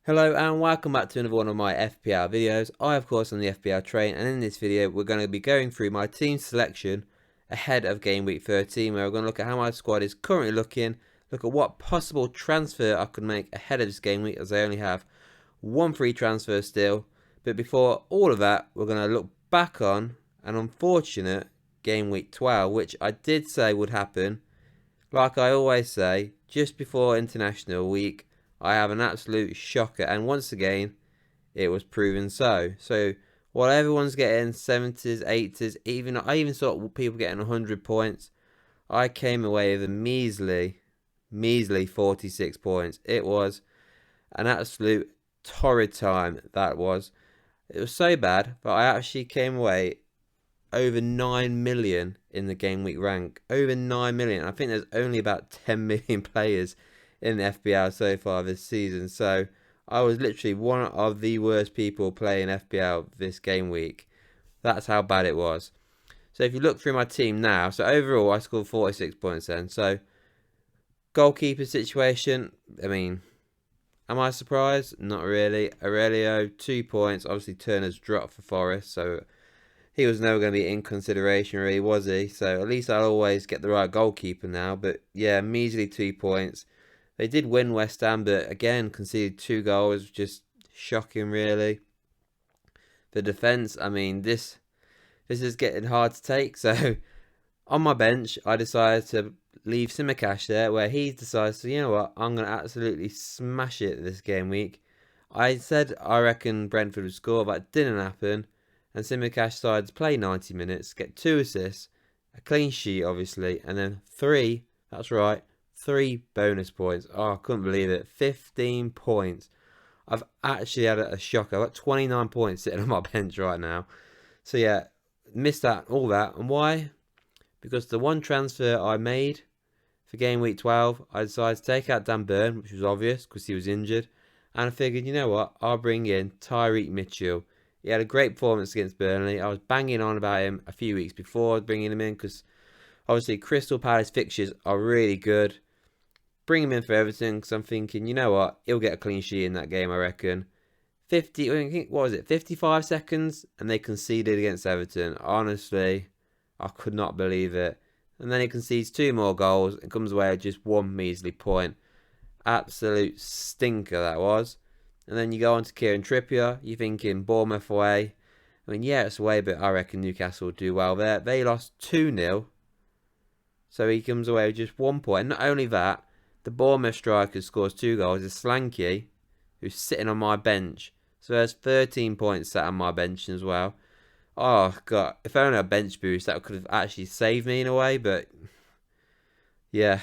Hello and welcome back to another one of my FPL videos. I of course am the FPL train, and in this video we're going to be going through my team selection ahead of game week 13, where we're going to look at how my squad is currently looking, look at what possible transfer I could make ahead of this game week, as I only have one free transfer still. But before all of that, we're going to look back on an unfortunate game week 12, which I did say would happen. Like I always say, just before international week, I have an absolute shocker, and once again, it was proven so. So while everyone's getting 70s, 80s, I even saw people getting 100 points, I came away with a measly 46 points. It was an absolute torrid time, that was. It was so bad, but I actually came away over 9 million in the game week rank. Over 9 million. I think there's only about 10 million players in the FPL so far this season. So I was literally one of the worst people playing FPL this game week. That's how bad it was. So if you look through my team now, so overall I scored 46 points then. So goalkeeper situation, I mean, am I surprised? Not really. Aurelio, 2 points. Obviously Turner's dropped for Forest, so he was never going to be in consideration, really, was he? So at least I'll always get the right goalkeeper now. But yeah, measly 2 points. They did win West Ham, but again, conceded 2 goals. Just shocking, really. The defence, I mean, this is getting hard to take. So on my bench, I decided to leave Simicast there, where he decides to, you know what, I'm going to absolutely smash it this game week. I said I reckon Brentford would score, but it didn't happen. And Simicast decided to play 90 minutes, get 2 assists, a clean sheet, obviously, and then 3, that's right, 3 bonus points. Oh, I couldn't believe it. 15 points. I've actually had a shocker. I've got 29 points sitting on my bench right now. So yeah, missed that, all that. And why? Because the one transfer I made for game week 12, I decided to take out Dan Burn, which was obvious because he was injured. And I figured, you know what, I'll bring in Tyreek Mitchell. He had a great performance against Burnley. I was banging on about him a few weeks before bringing him in, because obviously Crystal Palace fixtures are really good. Bring him in for Everton, because I'm thinking, you know what, he'll get a clean sheet in that game, I reckon. 50, what was it, 55 seconds, and they conceded against Everton. Honestly, I could not believe it. And then he concedes 2 more goals and comes away with just 1 measly point. Absolute stinker that was. And then you go on to Kieran Trippier. You're thinking Bournemouth away. I mean, yeah, it's away, but I reckon Newcastle will do well there. They lost 2-0. So he comes away with just 1 point. And not only that, the Bournemouth striker scores 2 goals. Is Slanky, who's sitting on my bench. So there's 13 points sat on my bench as well. Oh, God. If only a bench boost, that could have actually saved me in a way. But, yeah,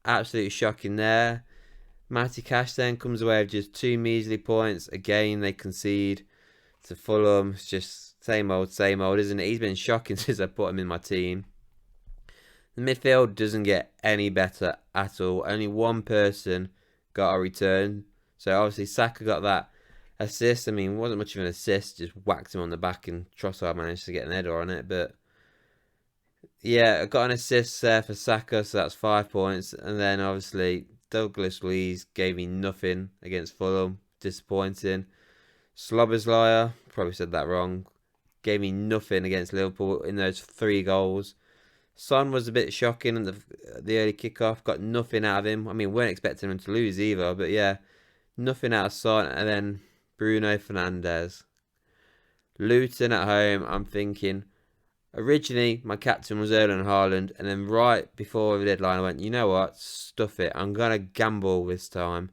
absolutely shocking there. Matty Cash then comes away with just 2 measly points. Again, they concede to Fulham. It's just same old, isn't it? He's been shocking since I put him in my team. The midfield doesn't get any better at all. Only one person got a return. So obviously Saka got that assist. I mean, it wasn't much of an assist. Just whacked him on the back, and Trossard managed to get an header on it. But yeah, I got an assist there for Saka, so that's 5 points. And then obviously Douglas Luiz gave me nothing against Fulham. Disappointing. Slobberslayer, probably said that wrong, gave me nothing against Liverpool in those 3 goals. Son was a bit shocking in the early kickoff. Got nothing out of him. I mean, weren't expecting him to lose either. But yeah, nothing out of Son. And then Bruno Fernandes. Luton at home, I'm thinking, originally, my captain was Erling Haaland, and then right before the deadline, I went, you know what, stuff it. I'm going to gamble this time.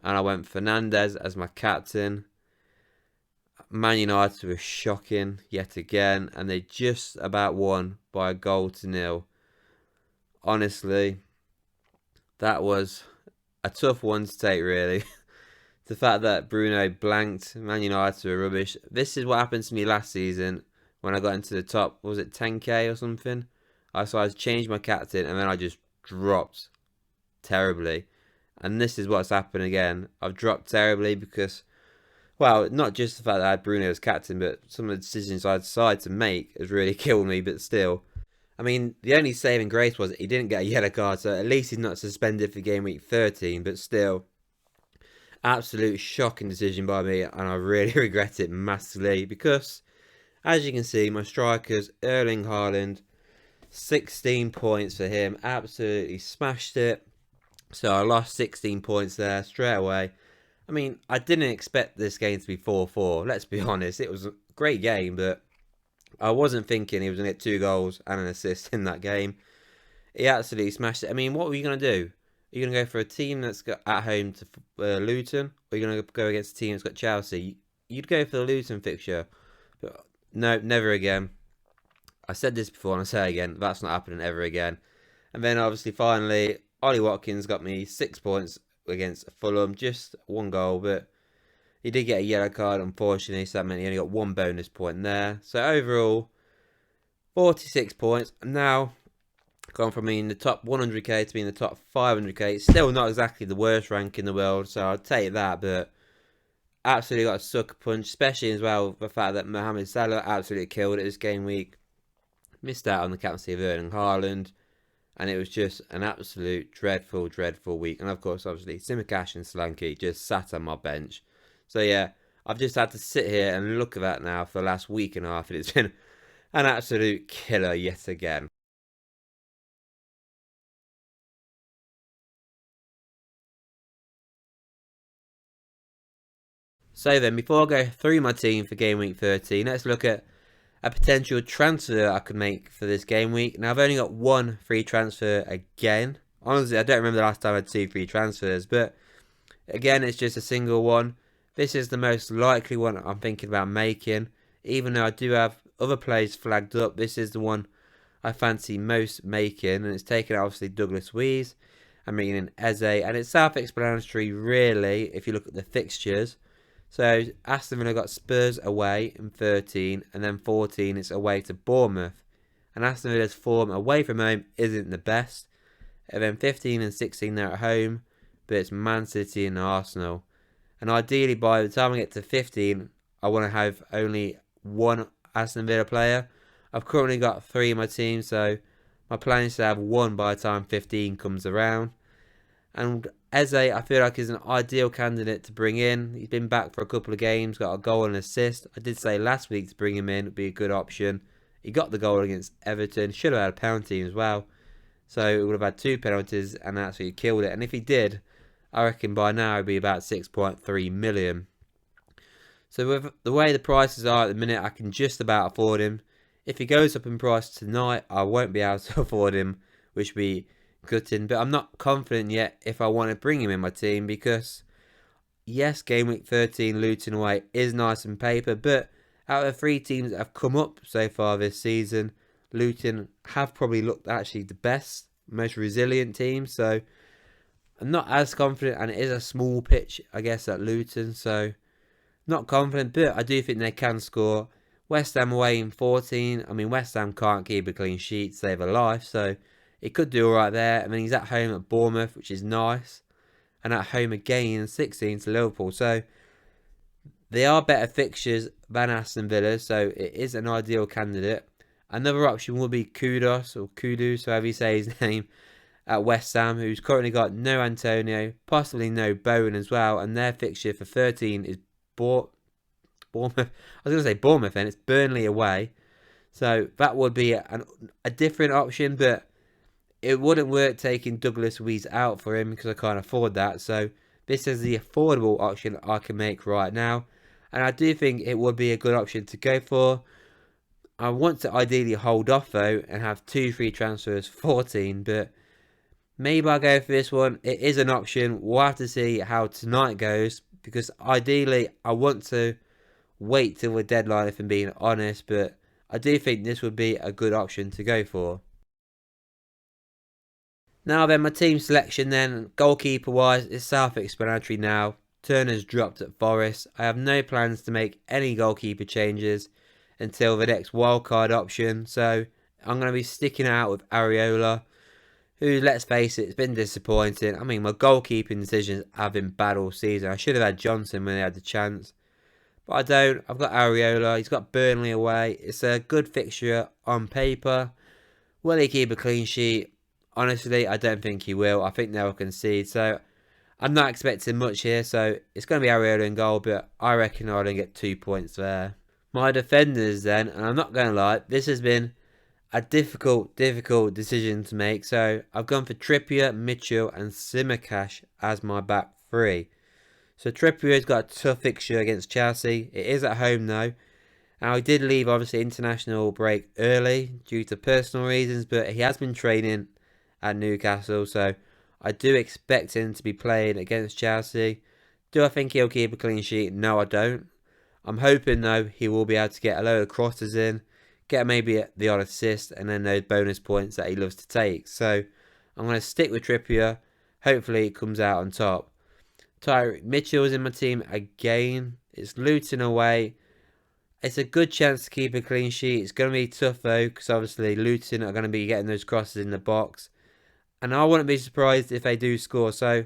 And I went Fernandes as my captain. Man United were shocking yet again, and they just about won by a 1-0. Honestly, that was a tough one to take, really. The fact that Bruno blanked, Man United were rubbish. This is what happened to me last season when I got into the top, was it 10k or something? I decided to change my captain, and then I just dropped terribly. And this is what's happened again. I've dropped terribly because, well, not just the fact that I had Bruno as captain, but some of the decisions I decided to make has really killed me, but still. I mean, the only saving grace was he didn't get a yellow card, so at least he's not suspended for game week 13, but still. Absolute shocking decision by me, and I really regret it massively because, as you can see, my strikers, Erling Haaland, 16 points for him, absolutely smashed it. So I lost 16 points there straight away. I mean, I didn't expect this game to be 4-4, let's be honest. It was a great game, but I wasn't thinking he was going to get 2 goals and an assist in that game. He absolutely smashed it. I mean, what were you going to do? Are you going to go for a team that's got at home to Luton? Or are you going to go against a team that's got Chelsea? You'd go for the Luton fixture. But no, never again. I said this before and I'll say it again. That's not happening ever again. And then obviously finally, Ollie Watkins got me 6 points against Fulham. Just 1 goal, but he did get a yellow card, unfortunately. So that meant he only got 1 bonus point there. So overall, 46 points. Now, gone from being in the top 100k to being in the top 500k. Still not exactly the worst rank in the world, so I'll take that, but absolutely got a sucker punch, especially as well the fact that Mohamed Salah absolutely killed it this game week. Missed out on the captaincy of Erling Haaland, and it was just an absolute dreadful, dreadful week. And of course, obviously, Simicast and Solanke just sat on my bench. So yeah, I've just had to sit here and look at that now for the last week and a half, and it's been an absolute killer yet again. So then, before I go through my team for game week 13, let's look at a potential transfer I could make for this game week. Now, I've only got 1 free transfer again. Honestly, I don't remember the last time I had 2 free transfers, but again, it's just a single one. This is the most likely one I'm thinking about making. Even though I do have other players flagged up, this is the one I fancy most making, and it's taken obviously Douglas Luiz. I'm meaning Eze, and it's self-explanatory really if you look at the fixtures. So Aston Villa got Spurs away in 13, and then 14 it's away to Bournemouth. And Aston Villa's form away from home isn't the best. And then 15 and 16 they're at home, but it's Man City and Arsenal. And ideally by the time I get to 15, I want to have only 1 Aston Villa player. I've currently got 3 in my team, so my plan is to have 1 by the time 15 comes around. And Eze, I feel like is an ideal candidate to bring in. He's been back for a couple of games, got a goal and assist. I did say last week to bring him in would be a good option. He got the goal against Everton. Should have had a penalty as well. So it would have had 2 penalties and actually killed it. And if he did, I reckon by now it would be about 6.3 million. So with the way the prices are at the minute, I can just about afford him. If he goes up in price tonight, I won't be able to afford him, which would be gutting. But I'm not confident yet if I want to bring him in my team because, yes, game week 13 Luton away is nice on paper, but out of the 3 teams that have come up so far this season, Luton have probably looked actually the best, most resilient team. So I'm not as confident, and it is a small pitch, I guess, at Luton. So not confident, but I do think they can score. West Ham away in 14. I mean, West Ham can't keep a clean sheet, save a life. So he could do alright there. I mean, he's at home at Bournemouth, which is nice. And at home again in 16 to Liverpool. So they are better fixtures than Aston Villa. So it is an ideal candidate. Another option would be Kudos, or Kudus, however you say his name, at West Ham, who's currently got no Antonio, possibly no Bowen as well. And their fixture for 13 is Bournemouth. I was going to say Bournemouth, and it's Burnley away. So that would be a different option, but it wouldn't work taking Douglas Luiz out for him because I can't afford that. So this is the affordable option I can make right now. And I do think it would be a good option to go for. I want to ideally hold off though and have 2 free transfers, 14. But maybe I'll go for this one. It is an option. We'll have to see how tonight goes. Because ideally I want to wait till the deadline if I'm being honest. But I do think this would be a good option to go for. Now then, my team selection then, goalkeeper wise, is self-explanatory now. Turner's dropped at Forest. I have no plans to make any goalkeeper changes until the next wildcard option. So I'm going to be sticking out with Areola, who, let's face it, it's been disappointing. I mean, my goalkeeping decisions have been bad all season. I should have had Johnson when they had the chance. But I don't. I've got Areola. He's got Burnley away. It's a good fixture on paper. Will he keep a clean sheet? Honestly, I don't think he will. I think they'll concede. So I'm not expecting much here, so it's going to be Areola in goal, but I reckon I'll only get 2 points there. My defenders then, and I'm not going to lie, this has been a difficult decision to make. So I've gone for Trippier, Mitchell and Simicast as my back three. So Trippier's got a tough fixture against Chelsea. It is at home though. And I did leave obviously international break early due to personal reasons, but he has been training at Newcastle, so I do expect him to be playing against Chelsea. Do I think he'll keep a clean sheet? No, I don't. I'm hoping though he will be able to get a load of crosses in, get maybe the odd assist, and then those bonus points that he loves to take. So I'm going to stick with Trippier. Hopefully it comes out on top. Tyreek Mitchell's in my team again. It's Luton away. It's a good chance to keep a clean sheet. It's going to be tough though, because obviously Luton are going to be getting those crosses in the box. And I wouldn't be surprised if they do score. So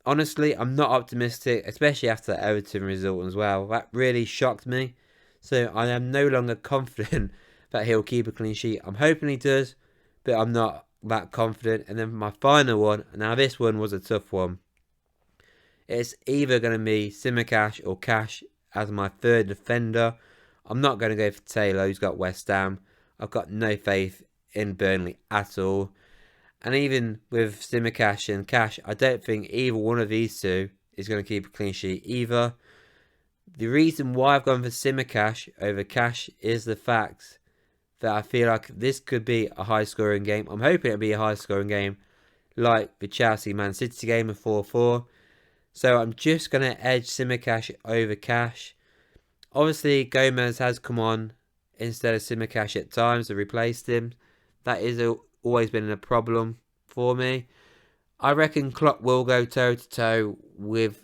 honestly, I'm not optimistic, especially after the Everton result as well. That really shocked me. So I am no longer confident that he'll keep a clean sheet. I'm hoping he does, but I'm not that confident. And then my final one, now this one was a tough one. It's either going to be Simicast or Cash as my third defender. I'm not going to go for Taylor, who's got West Ham. I've got no faith in Burnley at all. And even with Simicast and Cash, I don't think either one of these two is going to keep a clean sheet either. The reason why I've gone for Simicast over Cash is the fact that I feel like this could be a high-scoring game. I'm hoping it'll be a high-scoring game like the Chelsea-Man City game of 4-4. So I'm just going to edge Simicast over Cash. Obviously, Gomez has come on instead of Simicast at times and replaced him. That is always been a problem for me. I reckon Klopp will go toe-to-toe with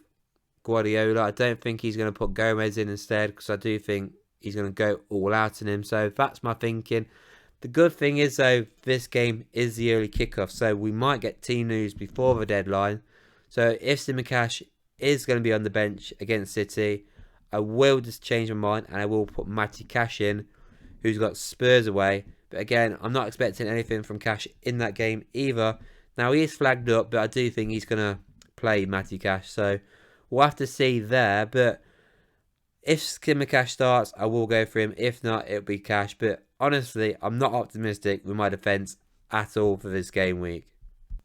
Guardiola. I don't think he's going to put Gomez in instead, because I do think he's going to go all out on him. So that's my thinking. The good thing is, though, this game is the early kickoff, so we might get team news before the deadline. So if Simicast is going to be on the bench against City, I will just change my mind and I will put Matty Cash in, who's got Spurs away. But again, I'm not expecting anything from Cash in that game either. Now, he is flagged up, but I do think he's going to play Matty Cash. So we'll have to see there. But if Simicast starts, I will go for him. If not, it'll be Cash. But honestly, I'm not optimistic with my defence at all for this game week.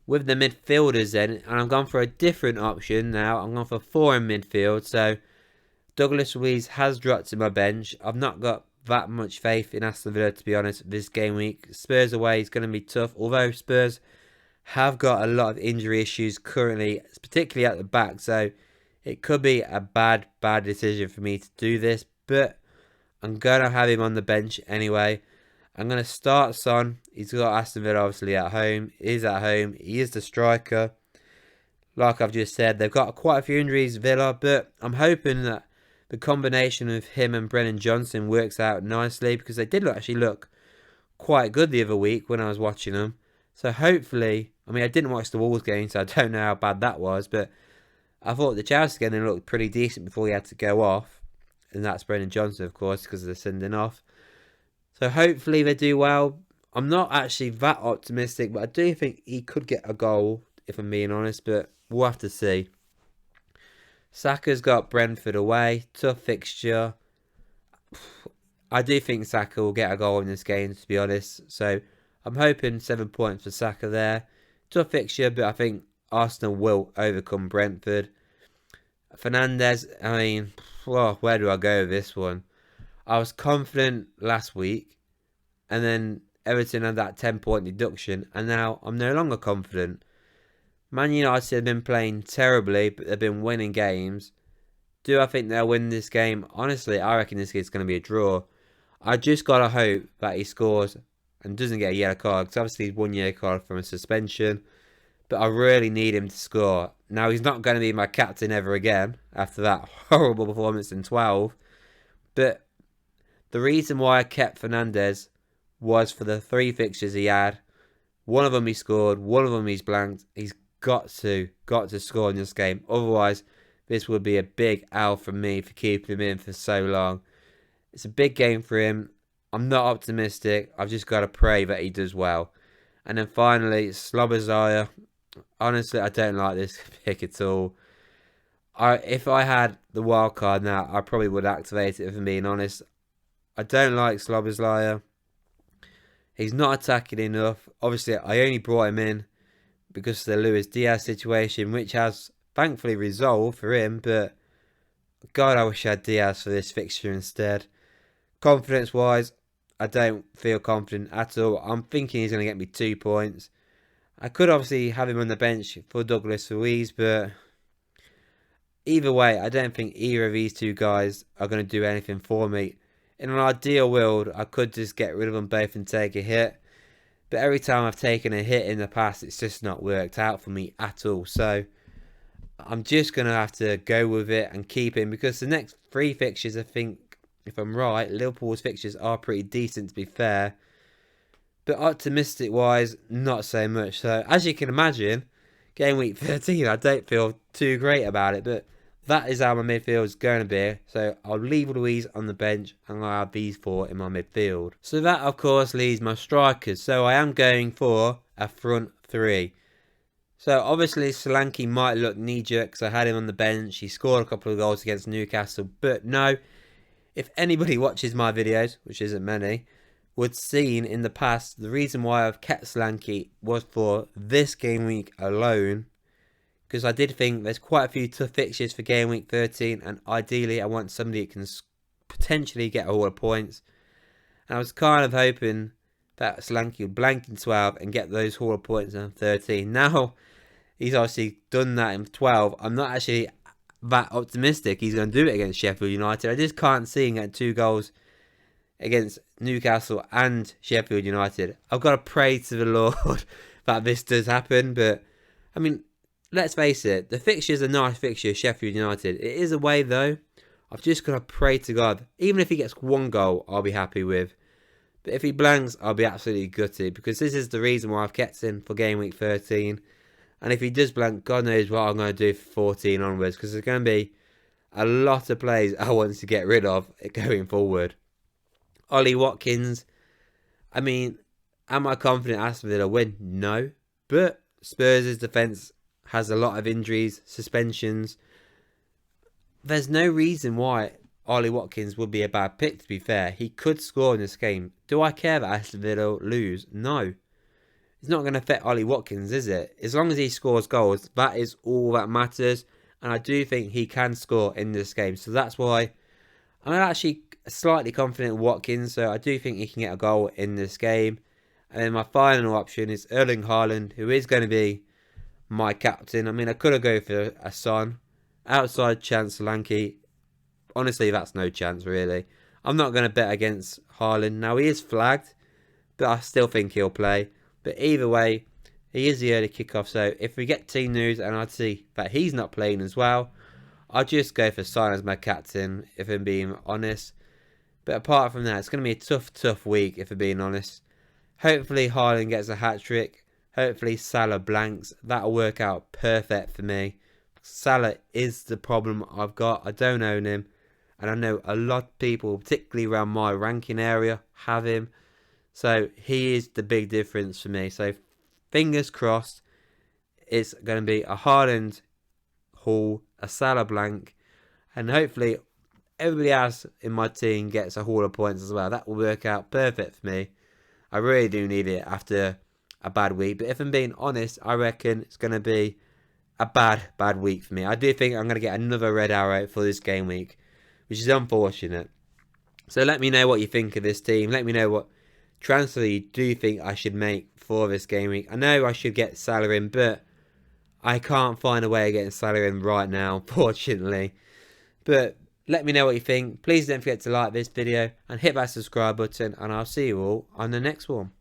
With the midfielders then, and I've gone for a different option now. I'm going for 4 in midfield. So Douglas Luiz has dropped to my bench. I've not got that much faith in Aston Villa, to be honest, this game week. Spurs away is going to be tough, although Spurs have got a lot of injury issues currently, particularly at the back, so it could be a bad decision for me to do this, but I'm going to have him on the bench anyway. I'm going to start Son. He's got Aston Villa obviously at home. He is at home. He is the striker. Like I've just said, they've got quite a few injuries, Villa, but I'm hoping that the combination of him and Brennan Johnson works out nicely, because they did actually look quite good the other week when I was watching them. So hopefully, I mean, I didn't watch the Wolves game, so I don't know how bad that was, but I thought the Chelsea game looked pretty decent before he had to go off. And that's Brennan Johnson, of course, because of the sending off. So hopefully they do well. I'm not actually that optimistic, but I do think he could get a goal, if I'm being honest, but we'll have to see. Saka's got Brentford away. Tough fixture. I do think Saka will get a goal in this game, to be honest. So I'm hoping 7 points for Saka there. Tough fixture, but I think Arsenal will overcome Brentford. Fernandes, I mean, where do I go with this one? I was confident last week, and then Everton had that 10-point deduction, and now I'm no longer confident. Man United have been playing terribly, but they've been winning games. Do I think they'll win this game? Honestly, I reckon this is going to be a draw. I just got to hope that he scores and doesn't get a yellow card, because obviously he's 1 yellow card from a suspension. But I really need him to score. Now, he's not going to be my captain ever again after that horrible performance in 12. But the reason why I kept Fernandes was for the 3 fixtures he had. One of them he scored, one of them he's blanked. He's got to score in this game. Otherwise, this would be a big L from me for keeping him in for so long. It's a big game for him. I'm not optimistic. I've just got to pray that he does well. And then finally, Slobozaya. Honestly, I don't like this pick at all. If I had the wild card now, I probably would activate it, if I'm being honest. I don't like Sloboslaya. He's not attacking enough. Obviously, I only brought him in because of the Luis Diaz situation, which has thankfully resolved for him. But God, I wish I had Diaz for this fixture instead. Confidence-wise, I don't feel confident at all. I'm thinking he's going to get me 2 points. I could obviously have him on the bench for Douglas Luiz, but either way, I don't think either of these two guys are going to do anything for me. In an ideal world, I could just get rid of them both and take a hit. But every time I've taken a hit in the past, it's just not worked out for me at all. So I'm just going to have to go with it and keep him, because the next 3 fixtures, I think, if I'm right, Liverpool's fixtures are pretty decent, to be fair. But optimistic wise, not so much. So as you can imagine, game week 13, I don't feel too great about it. But that is how my midfield is going to be. So I'll leave Luiz on the bench and I'll have these 4 in my midfield. So that, of course, leaves my strikers. So I am going for a front 3. So obviously Solanke might look knee-jerk because I had him on the bench. He scored a couple of goals against Newcastle. But no, if anybody watches my videos, which isn't many, would seen in the past, the reason why I've kept Solanke was for this game week alone. Because I did think there's quite a few tough fixtures for game week 13. And ideally I want somebody who can potentially get a haul of points. And I was kind of hoping that Solanke would blank in 12 and get those haul of points in 13. Now, he's obviously done that in 12. I'm not actually that optimistic he's going to do it against Sheffield United. I just can't see him getting 2 goals against Newcastle and Sheffield United. I've got to pray to the Lord that this does happen. But, I mean, let's face it. The fixture's a nice fixture, Sheffield United. It is away, though. I've just got to pray to God. Even if he gets 1 goal, I'll be happy with. But if he blanks, I'll be absolutely gutted, because this is the reason why I've kept him for game week 13. And if he does blank, God knows what I'm going to do for 14 onwards, because there's going to be a lot of players I want to get rid of going forward. Ollie Watkins, I mean, am I confident Aston Villa win? No. But Spurs' defence has a lot of injuries, suspensions. There's no reason why Ollie Watkins would be a bad pick, to be fair. He could score in this game. Do I care that Aston Villa lose? No. It's not going to affect Ollie Watkins, is it? As long as he scores goals, that is all that matters. And I do think he can score in this game. So that's why I'm actually slightly confident in Watkins. So I do think he can get a goal in this game. And then my final option is Erling Haaland, who is going to be my captain. I mean, I could have gone for a Son. Outside chance, Solanke. Honestly, that's no chance, really. I'm not going to bet against Haaland. Now, he is flagged, but I still think he'll play. But either way, he is the early kickoff. So if we get team news and I see that he's not playing as well, I'll just go for Son as my captain, if I'm being honest. But apart from that, it's going to be a tough week, if I'm being honest. Hopefully, Haaland gets a hat-trick. Hopefully, Salah blanks. That'll work out perfect for me. Salah is the problem I've got. I don't own him. And I know a lot of people, particularly around my ranking area, have him. So he is the big difference for me. So fingers crossed, it's going to be a Haaland haul, a Salah blank. And hopefully everybody else in my team gets a haul of points as well. That will work out perfect for me. I really do need it after a bad week. But if I'm being honest, I reckon it's going to be a bad week for me. I do think I'm going to get another red arrow for this game week, which is unfortunate. So let me know what you think of this team. Let me know what transfer you do think I should make for this game week. I know I should get Salah in, but I can't find a way of getting Salah in right now, unfortunately. But let me know what you think. Please don't forget to like this video and hit that subscribe button, and I'll see you all on the next one.